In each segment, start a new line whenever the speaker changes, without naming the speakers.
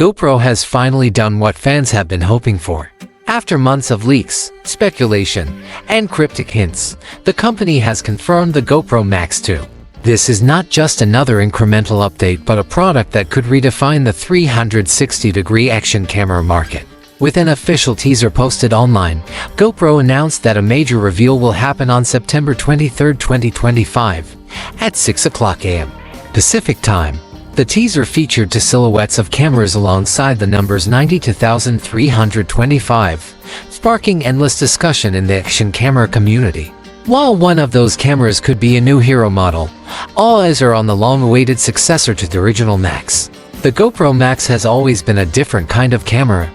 GoPro has finally done what fans have been hoping for. After months of leaks, speculation, and cryptic hints, the company has confirmed the GoPro Max 2. This is not just another incremental update but a product that could redefine the 360-degree action camera market. With an official teaser posted online, GoPro announced that a major reveal will happen on September 23, 2025, at 6:00 a.m. Pacific Time. The teaser featured two silhouettes of cameras alongside the numbers 90 to 1325, sparking endless discussion in the action camera community. While one of those cameras could be a new hero model, all eyes are on the long-awaited successor to the original Max. The GoPro Max has always been a different kind of camera,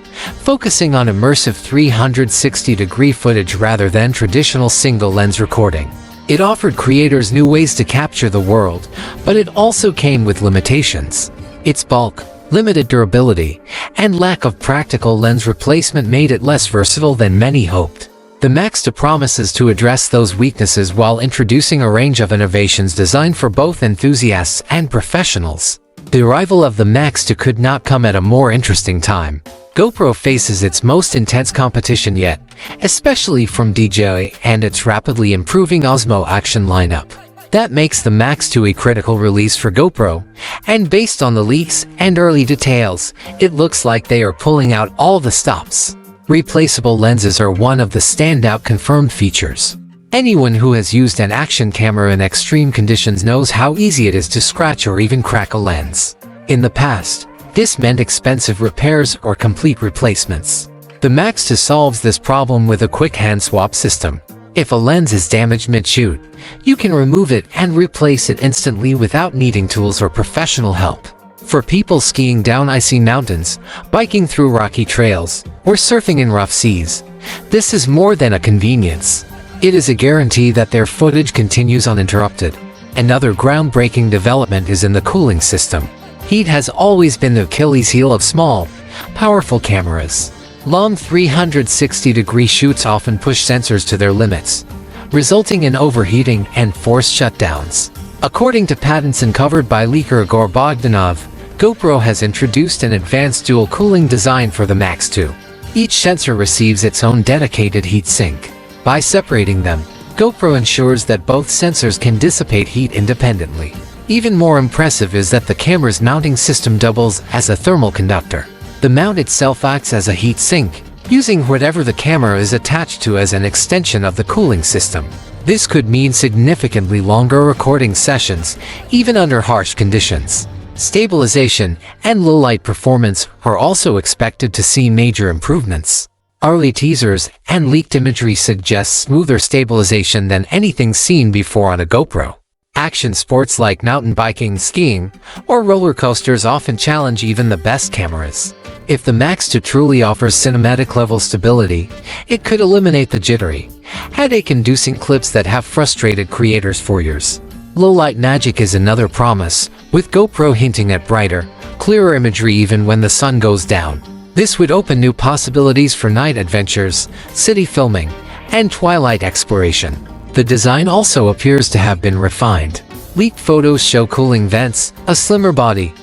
focusing on immersive 360-degree footage rather than traditional single-lens recording. It offered creators new ways to capture the world, but it also came with limitations. Its bulk, limited durability, and lack of practical lens replacement made it less versatile than many hoped. The Max 2 promises to address those weaknesses while introducing a range of innovations designed for both enthusiasts and professionals. The arrival of the Max 2 could not come at a more interesting time. GoPro faces its most intense competition yet, especially from DJI and its rapidly improving Osmo Action lineup. That makes the Max 2 a critical release for GoPro, and based on the leaks and early details, it looks like they are pulling out all the stops. Replaceable lenses are one of the standout confirmed features. Anyone who has used an action camera in extreme conditions knows how easy it is to scratch or even crack a lens. In the past, this meant expensive repairs or complete replacements. The Max 2 solves this problem with a quick hand swap system. If a lens is damaged mid-shoot, you can remove it and replace it instantly without needing tools or professional help. For people skiing down icy mountains, biking through rocky trails, or surfing in rough seas, this is more than a convenience. It is a guarantee that their footage continues uninterrupted. Another groundbreaking development is in the cooling system. Heat has always been the Achilles heel of small, powerful cameras. Long 360-degree shoots often push sensors to their limits, resulting in overheating and forced shutdowns. According to patents uncovered by leaker Igor Bogdanov, GoPro has introduced an advanced dual cooling design for the Max 2. Each sensor receives its own dedicated heat sink. By separating them, GoPro ensures that both sensors can dissipate heat independently. Even more impressive is that the camera's mounting system doubles as a thermal conductor. The mount itself acts as a heat sink, using whatever the camera is attached to as an extension of the cooling system. This could mean significantly longer recording sessions, even under harsh conditions. Stabilization and low-light performance are also expected to see major improvements. Early teasers and leaked imagery suggest smoother stabilization than anything seen before on a GoPro. Action sports like mountain biking, skiing, or roller coasters often challenge even the best cameras. If the Max 2 truly offers cinematic-level stability, it could eliminate the jittery, headache-inducing clips that have frustrated creators for years. Low-light magic is another promise, with GoPro hinting at brighter, clearer imagery even when the sun goes down. This would open new possibilities for night adventures, city filming, and twilight exploration. The design also appears to have been refined. Leaked photos show cooling vents, a slimmer body,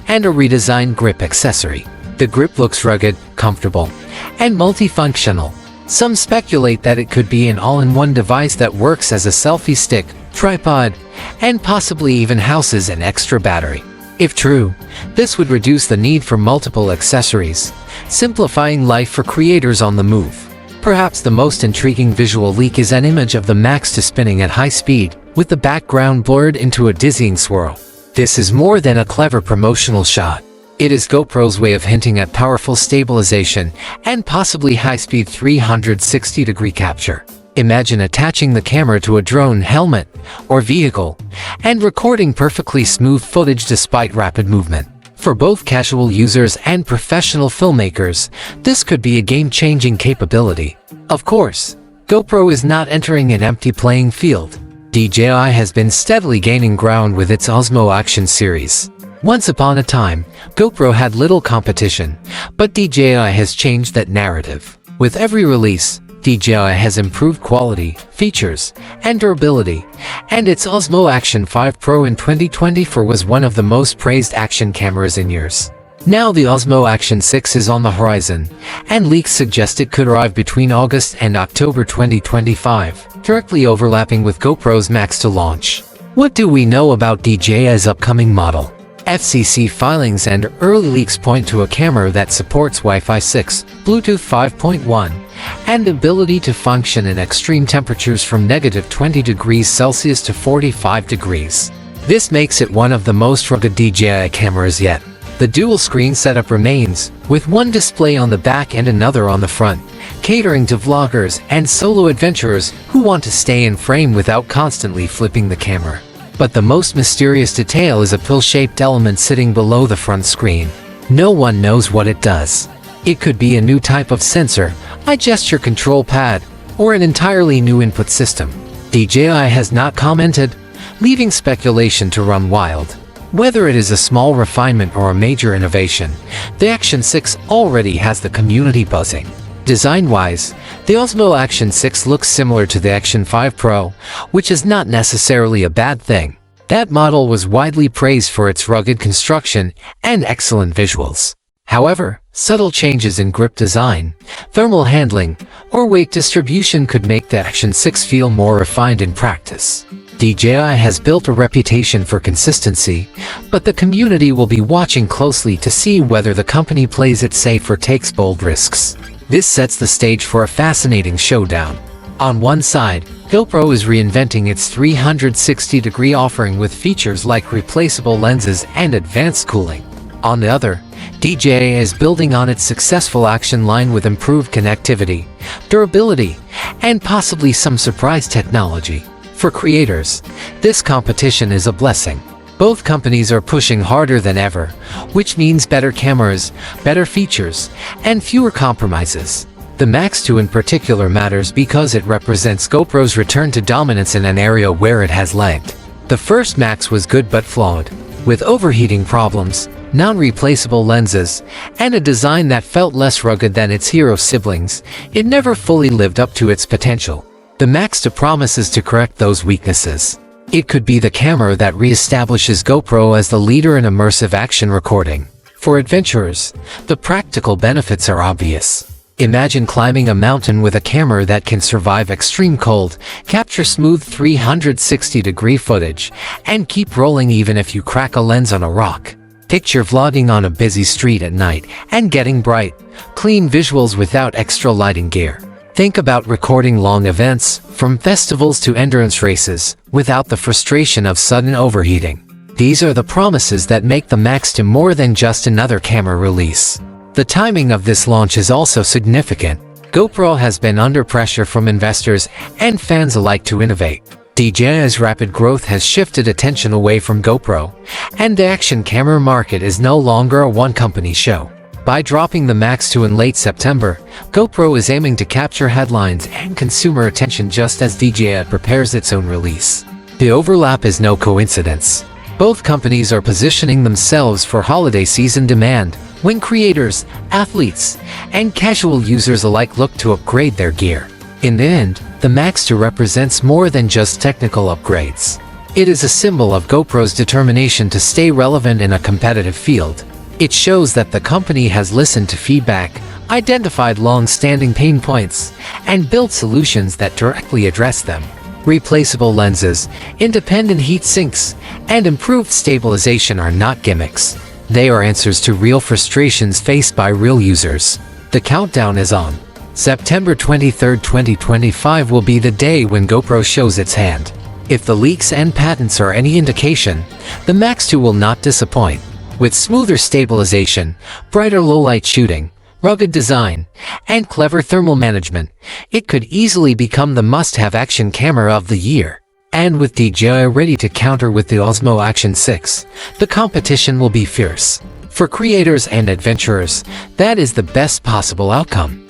and a redesigned grip accessory. The grip looks rugged, comfortable, and multifunctional. Some speculate that it could be an all-in-one device that works as a selfie stick, tripod, and possibly even houses an extra battery. If true, this would reduce the need for multiple accessories, simplifying life for creators on the move. Perhaps the most intriguing visual leak is an image of the Max 2 spinning at high speed, with the background blurred into a dizzying swirl. This is more than a clever promotional shot. It is GoPro's way of hinting at powerful stabilization and possibly high-speed 360-degree capture. Imagine attaching the camera to a drone, helmet, or vehicle, and recording perfectly smooth footage despite rapid movement. For both casual users and professional filmmakers, this could be a game-changing capability. Of course, GoPro is not entering an empty playing field. DJI has been steadily gaining ground with its Osmo Action series. Once upon a time, GoPro had little competition, but DJI has changed that narrative. With every release, DJI has improved quality, features, and durability, and its Osmo Action 5 Pro in 2024 was one of the most praised action cameras in years. Now the Osmo Action 6 is on the horizon, and leaks suggest it could arrive between August and October 2025, directly overlapping with GoPro's Max to launch. What do we know about DJI's upcoming model? FCC filings and early leaks point to a camera that supports Wi-Fi 6, Bluetooth 5.1, and ability to function in extreme temperatures from -20 degrees Celsius to 45 degrees. This makes it one of the most rugged DJI cameras yet. The dual-screen setup remains, with one display on the back and another on the front, catering to vloggers and solo adventurers who want to stay in frame without constantly flipping the camera. But the most mysterious detail is a pill-shaped element sitting below the front screen. No one knows what it does. It could be a new type of sensor, a gesture control pad, or an entirely new input system. DJI has not commented, leaving speculation to run wild. Whether it is a small refinement or a major innovation, the Action 6 already has the community buzzing. Design-wise, the Osmo Action 6 looks similar to the Action 5 Pro, which is not necessarily a bad thing. That model was widely praised for its rugged construction and excellent visuals. However, subtle changes in grip design, thermal handling, or weight distribution could make the Action 6 feel more refined in practice. DJI has built a reputation for consistency, but the community will be watching closely to see whether the company plays it safe or takes bold risks. This sets the stage for a fascinating showdown. On one side, GoPro is reinventing its 360-degree offering with features like replaceable lenses and advanced cooling. On the other, DJI is building on its successful Action line with improved connectivity, durability, and possibly some surprise technology. For creators, this competition is a blessing. Both companies are pushing harder than ever, which means better cameras, better features, and fewer compromises. The Max 2 in particular matters because it represents GoPro's return to dominance in an area where it has lagged. The first Max was good but flawed, with overheating problems, non-replaceable lenses, and a design that felt less rugged than its hero siblings. It never fully lived up to its potential. The Max 2 promises to correct those weaknesses. It could be the camera that re-establishes GoPro as the leader in immersive action recording. For adventurers, the practical benefits are obvious. Imagine climbing a mountain with a camera that can survive extreme cold, capture smooth 360-degree footage, and keep rolling even if you crack a lens on a rock. Picture vlogging on a busy street at night and getting bright, clean visuals without extra lighting gear. Think about recording long events, from festivals to endurance races, without the frustration of sudden overheating. These are the promises that make the Max 2 more than just another camera release. The timing of this launch is also significant. GoPro has been under pressure from investors and fans alike to innovate. DJI's rapid growth has shifted attention away from GoPro, and the action camera market is no longer a one-company show. By dropping the Max 2 in late September, GoPro is aiming to capture headlines and consumer attention just as DJI prepares its own release. The overlap is no coincidence. Both companies are positioning themselves for holiday season demand, when creators, athletes, and casual users alike look to upgrade their gear. In the end, the Max 2 represents more than just technical upgrades. It is a symbol of GoPro's determination to stay relevant in a competitive field. It shows that the company has listened to feedback, identified long-standing pain points, and built solutions that directly address them. Replaceable lenses, independent heat sinks, and improved stabilization are not gimmicks. They are answers to real frustrations faced by real users. The countdown is on. September 23, 2025 will be the day when GoPro shows its hand. If the leaks and patents are any indication, the Max 2 will not disappoint. With smoother stabilization, brighter low-light shooting, rugged design, and clever thermal management, it could easily become the must-have action camera of the year. And with DJI ready to counter with the Osmo Action 6, the competition will be fierce. For creators and adventurers, that is the best possible outcome.